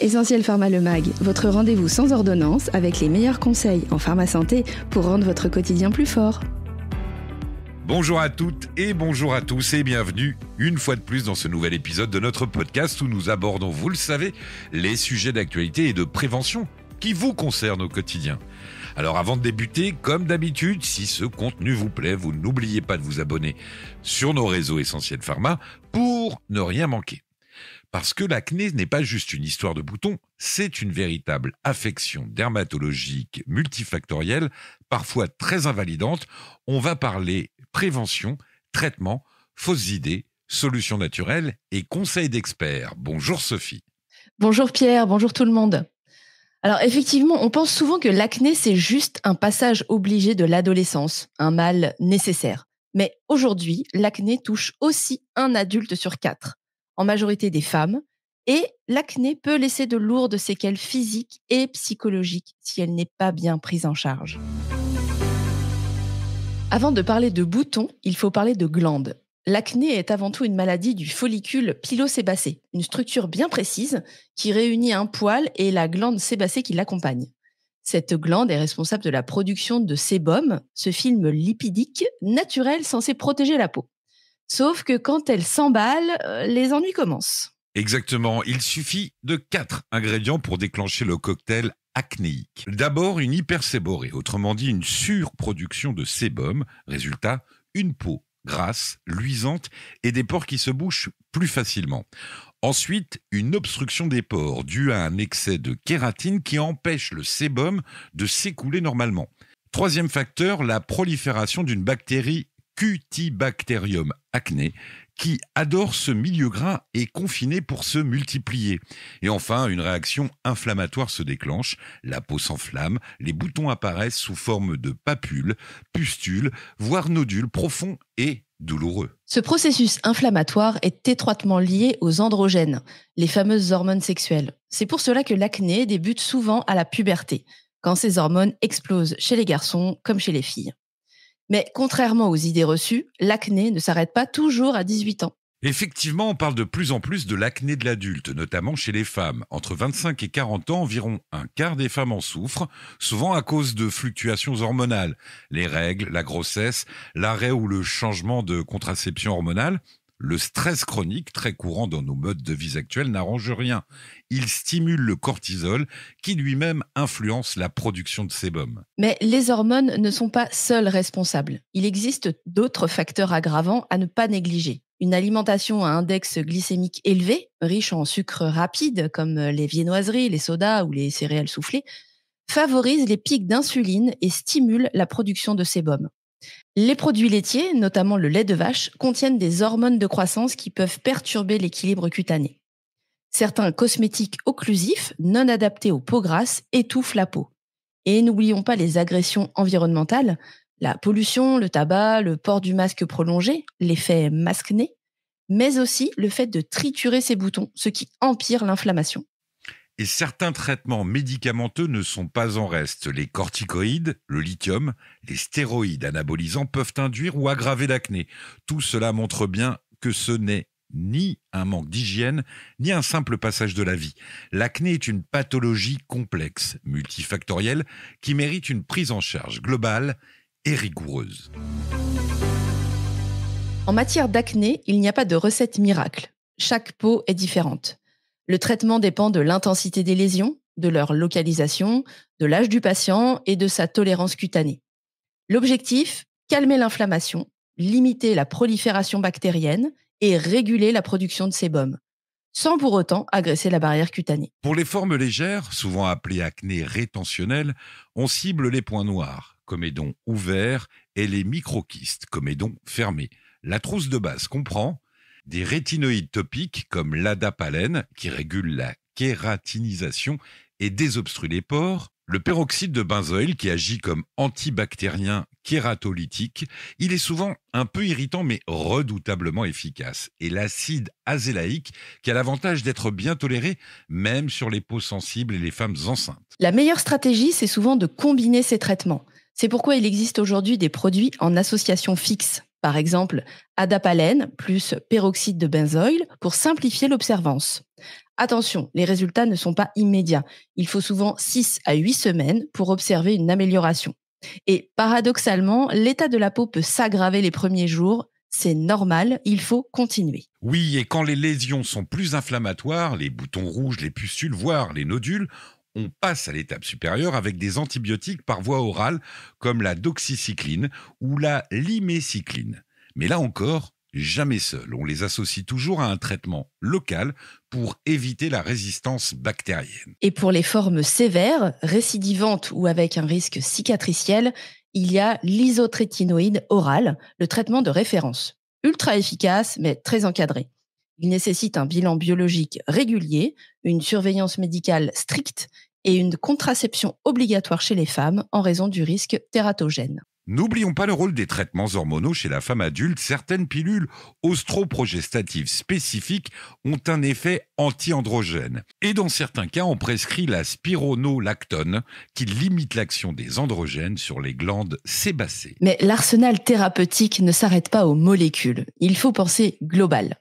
Essentiel Pharma Le Mag, votre rendez-vous sans ordonnance avec les meilleurs conseils en pharma santé pour rendre votre quotidien plus fort. Bonjour à toutes et bonjour à tous et bienvenue une fois de plus dans ce nouvel épisode de notre podcast où nous abordons, vous le savez, les sujets d'actualité et de prévention qui vous concernent au quotidien. Alors avant de débuter, comme d'habitude, si ce contenu vous plaît, vous n'oubliez pas de vous abonner sur nos réseaux Essentiel Pharma pour ne rien manquer. Parce que l'acné n'est pas juste une histoire de boutons, c'est une véritable affection dermatologique multifactorielle, parfois très invalidante. On va parler prévention, traitement, fausses idées, solutions naturelles et conseils d'experts. Bonjour Sophie. Bonjour Pierre, bonjour tout le monde. Alors effectivement, on pense souvent que l'acné, c'est juste un passage obligé de l'adolescence, un mal nécessaire. Mais aujourd'hui, l'acné touche aussi un adulte sur 4. En majorité des femmes, et l'acné peut laisser de lourdes séquelles physiques et psychologiques si elle n'est pas bien prise en charge. Avant de parler de boutons, il faut parler de glandes. L'acné est avant tout une maladie du follicule pilosébacé, une structure bien précise qui réunit un poil et la glande sébacée qui l'accompagne. Cette glande est responsable de la production de sébum, ce film lipidique naturel censé protéger la peau. Sauf que quand elle s'emballe, les ennuis commencent. Exactement, il suffit de 4 ingrédients pour déclencher le cocktail acnéique. D'abord, une hyperséborrhée, autrement dit une surproduction de sébum. Résultat, une peau grasse, luisante et des pores qui se bouchent plus facilement. Ensuite, une obstruction des pores due à un excès de kératine qui empêche le sébum de s'écouler normalement. Troisième facteur, la prolifération d'une bactérie Cutibacterium acné, qui adore ce milieu gras et confiné pour se multiplier. Et enfin, une réaction inflammatoire se déclenche, la peau s'enflamme, les boutons apparaissent sous forme de papules, pustules, voire nodules profonds et douloureux. Ce processus inflammatoire est étroitement lié aux androgènes, les fameuses hormones sexuelles. C'est pour cela que l'acné débute souvent à la puberté, quand ces hormones explosent chez les garçons comme chez les filles. Mais contrairement aux idées reçues, l'acné ne s'arrête pas toujours à 18 ans. Effectivement, on parle de plus en plus de l'acné de l'adulte, notamment chez les femmes. Entre 25 et 40 ans, environ un quart des femmes en souffrent, souvent à cause de fluctuations hormonales. Les règles, la grossesse, l'arrêt ou le changement de contraception hormonale. Le stress chronique, très courant dans nos modes de vie actuels, n'arrange rien. Il stimule le cortisol, qui lui-même influence la production de sébum. Mais les hormones ne sont pas seules responsables. Il existe d'autres facteurs aggravants à ne pas négliger. Une alimentation à index glycémique élevé, riche en sucre rapide, comme les viennoiseries, les sodas ou les céréales soufflées, favorise les pics d'insuline et stimule la production de sébum. Les produits laitiers, notamment le lait de vache, contiennent des hormones de croissance qui peuvent perturber l'équilibre cutané. Certains cosmétiques occlusifs, non adaptés aux peaux grasses, étouffent la peau. Et n'oublions pas les agressions environnementales, la pollution, le tabac, le port du masque prolongé, l'effet masque-nez, mais aussi le fait de triturer ses boutons, ce qui empire l'inflammation. Et certains traitements médicamenteux ne sont pas en reste. Les corticoïdes, le lithium, les stéroïdes anabolisants peuvent induire ou aggraver l'acné. Tout cela montre bien que ce n'est ni un manque d'hygiène, ni un simple passage de la vie. L'acné est une pathologie complexe, multifactorielle, qui mérite une prise en charge globale et rigoureuse. En matière d'acné, il n'y a pas de recette miracle. Chaque peau est différente. Le traitement dépend de l'intensité des lésions, de leur localisation, de l'âge du patient et de sa tolérance cutanée. L'objectif, calmer l'inflammation, limiter la prolifération bactérienne et réguler la production de sébum, sans pour autant agresser la barrière cutanée. Pour les formes légères, souvent appelées acné rétentionnelle, on cible les points noirs, comédons ouverts, et les microkystes, comédons fermés. La trousse de base comprend des rétinoïdes topiques comme l'adapalène qui régule la kératinisation et désobstrue les pores, le peroxyde de benzoïle qui agit comme antibactérien kératolytique. Il est souvent un peu irritant mais redoutablement efficace. Et l'acide azélaïque qui a l'avantage d'être bien toléré même sur les peaux sensibles et les femmes enceintes. La meilleure stratégie, c'est souvent de combiner ces traitements. C'est pourquoi il existe aujourd'hui des produits en association fixe. Par exemple, adapalène plus peroxyde de benzoïle pour simplifier l'observance. Attention, les résultats ne sont pas immédiats. Il faut souvent 6 à 8 semaines pour observer une amélioration. Et paradoxalement, l'état de la peau peut s'aggraver les premiers jours. C'est normal, il faut continuer. Oui, et quand les lésions sont plus inflammatoires, les boutons rouges, les pustules, voire les nodules, on passe à l'étape supérieure avec des antibiotiques par voie orale comme la doxycycline ou la limécycline. Mais là encore, jamais seul. On les associe toujours à un traitement local pour éviter la résistance bactérienne. Et pour les formes sévères, récidivantes ou avec un risque cicatriciel, il y a l'isotrétinoïde oral, le traitement de référence. Ultra efficace, mais très encadré. Il nécessite un bilan biologique régulier, une surveillance médicale stricte et une contraception obligatoire chez les femmes en raison du risque tératogène. N'oublions pas le rôle des traitements hormonaux chez la femme adulte. Certaines pilules ostroprogestatives spécifiques ont un effet anti-androgène. Et dans certains cas, on prescrit la spironolactone qui limite l'action des androgènes sur les glandes sébacées. Mais l'arsenal thérapeutique ne s'arrête pas aux molécules. Il faut penser global.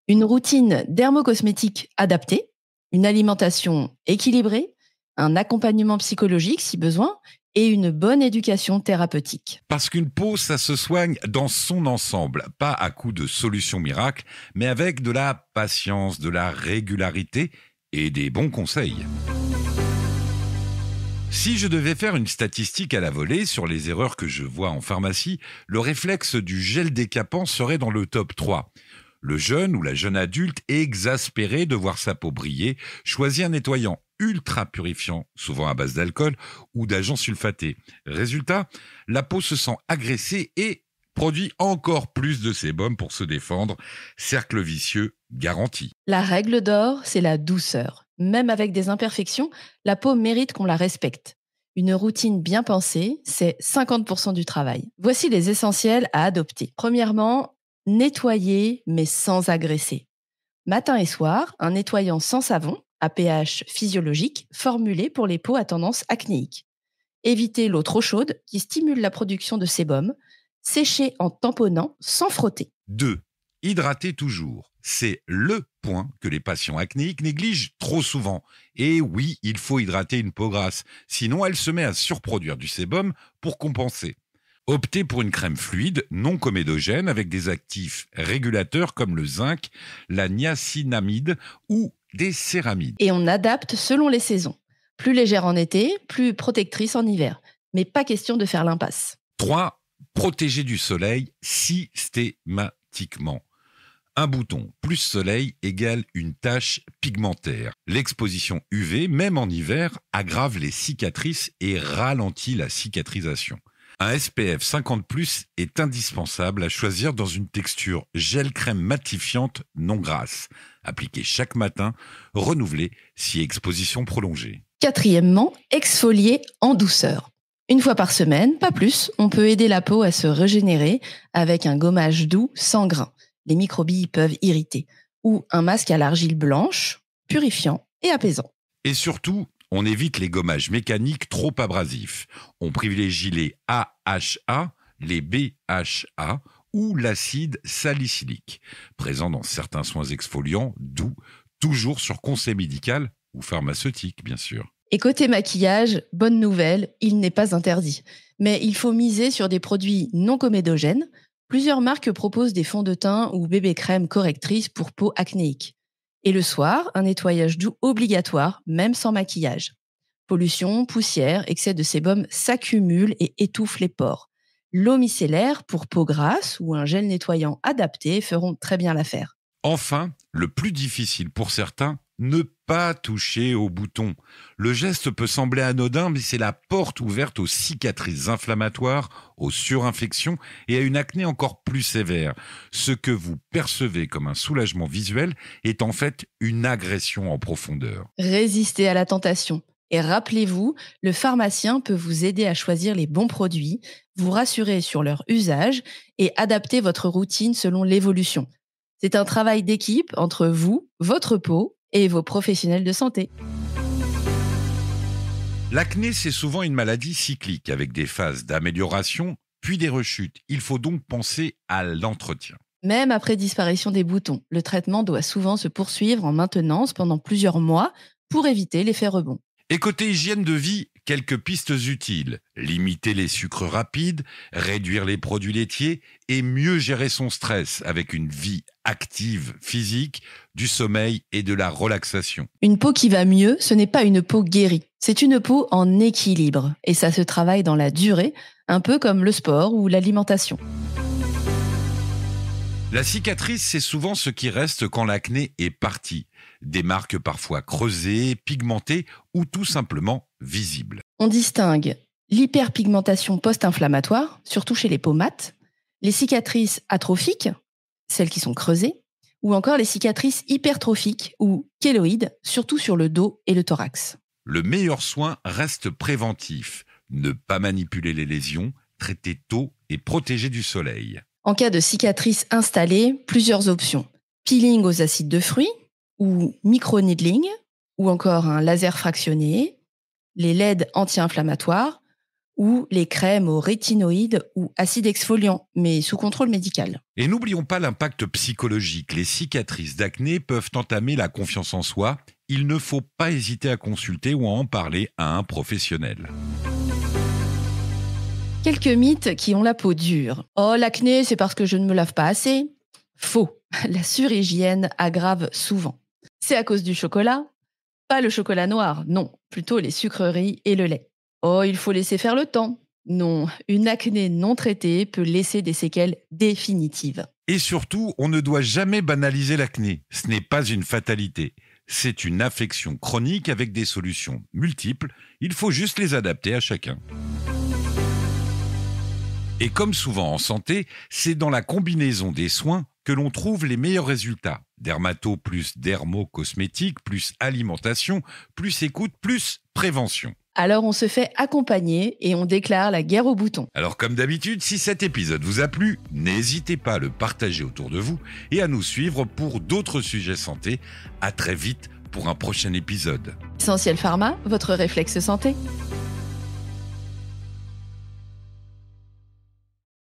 Une routine dermocosmétique adaptée, une alimentation équilibrée, un accompagnement psychologique si besoin, et une bonne éducation thérapeutique. Parce qu'une peau, ça se soigne dans son ensemble, pas à coup de solutions miracles, mais avec de la patience, de la régularité et des bons conseils. Si je devais faire une statistique à la volée sur les erreurs que je vois en pharmacie, le réflexe du gel décapant serait dans le top 3. Le jeune ou la jeune adulte, exaspéré de voir sa peau briller, choisit un nettoyant ultra purifiant, souvent à base d'alcool ou d'agents sulfatés. Résultat, la peau se sent agressée et produit encore plus de sébum pour se défendre. Cercle vicieux garanti. La règle d'or, c'est la douceur. Même avec des imperfections, la peau mérite qu'on la respecte. Une routine bien pensée, c'est 50% du travail. Voici les essentiels à adopter. Premièrement, nettoyer mais sans agresser. Matin et soir, un nettoyant sans savon, à pH physiologique, formulé pour les peaux à tendance acnéique. Évitez l'eau trop chaude qui stimule la production de sébum. Sécher en tamponnant sans frotter. 2. Hydrater toujours. C'est le point que les patients acnéiques négligent trop souvent. Et oui, il faut hydrater une peau grasse, sinon elle se met à surproduire du sébum pour compenser. Optez pour une crème fluide, non comédogène, avec des actifs régulateurs comme le zinc, la niacinamide ou des céramides. Et on adapte selon les saisons. Plus légère en été, plus protectrice en hiver. Mais pas question de faire l'impasse. 3. Protéger du soleil systématiquement. Un bouton plus soleil égale une tache pigmentaire. L'exposition UV, même en hiver, aggrave les cicatrices et ralentit la cicatrisation. Un SPF 50+, est indispensable à choisir dans une texture gel-crème matifiante non grasse. Appliquée chaque matin, renouvelée si exposition prolongée. 4e, exfolier en douceur. Une fois par semaine, pas plus, on peut aider la peau à se régénérer avec un gommage doux sans grains. Les microbilles peuvent irriter. Ou un masque à l'argile blanche, purifiant et apaisant. Et surtout, on évite les gommages mécaniques trop abrasifs. On privilégie les AHA, les BHA ou l'acide salicylique, présent dans certains soins exfoliants doux, toujours sur conseil médical ou pharmaceutique, bien sûr. Et côté maquillage, bonne nouvelle, il n'est pas interdit. Mais il faut miser sur des produits non comédogènes. Plusieurs marques proposent des fonds de teint ou bébé crème correctrices pour peau acnéique. Et le soir, un nettoyage doux obligatoire, même sans maquillage. Pollution, poussière, excès de sébum s'accumulent et étouffent les pores. L'eau micellaire pour peau grasse ou un gel nettoyant adapté feront très bien l'affaire. Enfin, le plus difficile pour certains, ne pas toucher au bouton. Le geste peut sembler anodin, mais c'est la porte ouverte aux cicatrices inflammatoires, aux surinfections et à une acné encore plus sévère. Ce que vous percevez comme un soulagement visuel est en fait une agression en profondeur. Résistez à la tentation. Et rappelez-vous, le pharmacien peut vous aider à choisir les bons produits, vous rassurer sur leur usage et adapter votre routine selon l'évolution. C'est un travail d'équipe entre vous, votre peau et vos professionnels de santé. L'acné, c'est souvent une maladie cyclique avec des phases d'amélioration puis des rechutes. Il faut donc penser à l'entretien. Même après disparition des boutons, le traitement doit souvent se poursuivre en maintenance pendant plusieurs mois pour éviter l'effet rebond. Et côté hygiène de vie, quelques pistes utiles. Limiter les sucres rapides, réduire les produits laitiers et mieux gérer son stress avec une vie active physique, du sommeil et de la relaxation. Une peau qui va mieux, ce n'est pas une peau guérie. C'est une peau en équilibre. Et ça se travaille dans la durée, un peu comme le sport ou l'alimentation. La cicatrice, c'est souvent ce qui reste quand l'acné est parti. Des marques parfois creusées, pigmentées ou tout simplement visibles. On distingue l'hyperpigmentation post-inflammatoire, surtout chez les peaux mates, les cicatrices atrophiques, celles qui sont creusées, ou encore les cicatrices hypertrophiques ou kéloïdes, surtout sur le dos et le thorax. Le meilleur soin reste préventif. Ne pas manipuler les lésions, traiter tôt et protéger du soleil. En cas de cicatrice installée, plusieurs options. Peeling aux acides de fruits, ou micro-needling, ou encore un laser fractionné, les LED anti-inflammatoires, ou les crèmes aux rétinoïdes ou acides exfoliants, mais sous contrôle médical. Et n'oublions pas l'impact psychologique. Les cicatrices d'acné peuvent entamer la confiance en soi. Il ne faut pas hésiter à consulter ou à en parler à un professionnel. Quelques mythes qui ont la peau dure. Oh, l'acné, c'est parce que je ne me lave pas assez. Faux. La surhygiène aggrave souvent. C'est à cause du chocolat. Pas le chocolat noir, non. Plutôt les sucreries et le lait. Oh, il faut laisser faire le temps. Non, une acné non traitée peut laisser des séquelles définitives. Et surtout, on ne doit jamais banaliser l'acné. Ce n'est pas une fatalité. C'est une affection chronique avec des solutions multiples. Il faut juste les adapter à chacun. Et comme souvent en santé, c'est dans la combinaison des soins que l'on trouve les meilleurs résultats. Dermato plus dermo-cosmétique, plus alimentation, plus écoute, plus prévention. Alors on se fait accompagner et on déclare la guerre aux boutons. Alors comme d'habitude, si cet épisode vous a plu, n'hésitez pas à le partager autour de vous et à nous suivre pour d'autres sujets santé. À très vite pour un prochain épisode. Essentiel Pharma, votre réflexe santé.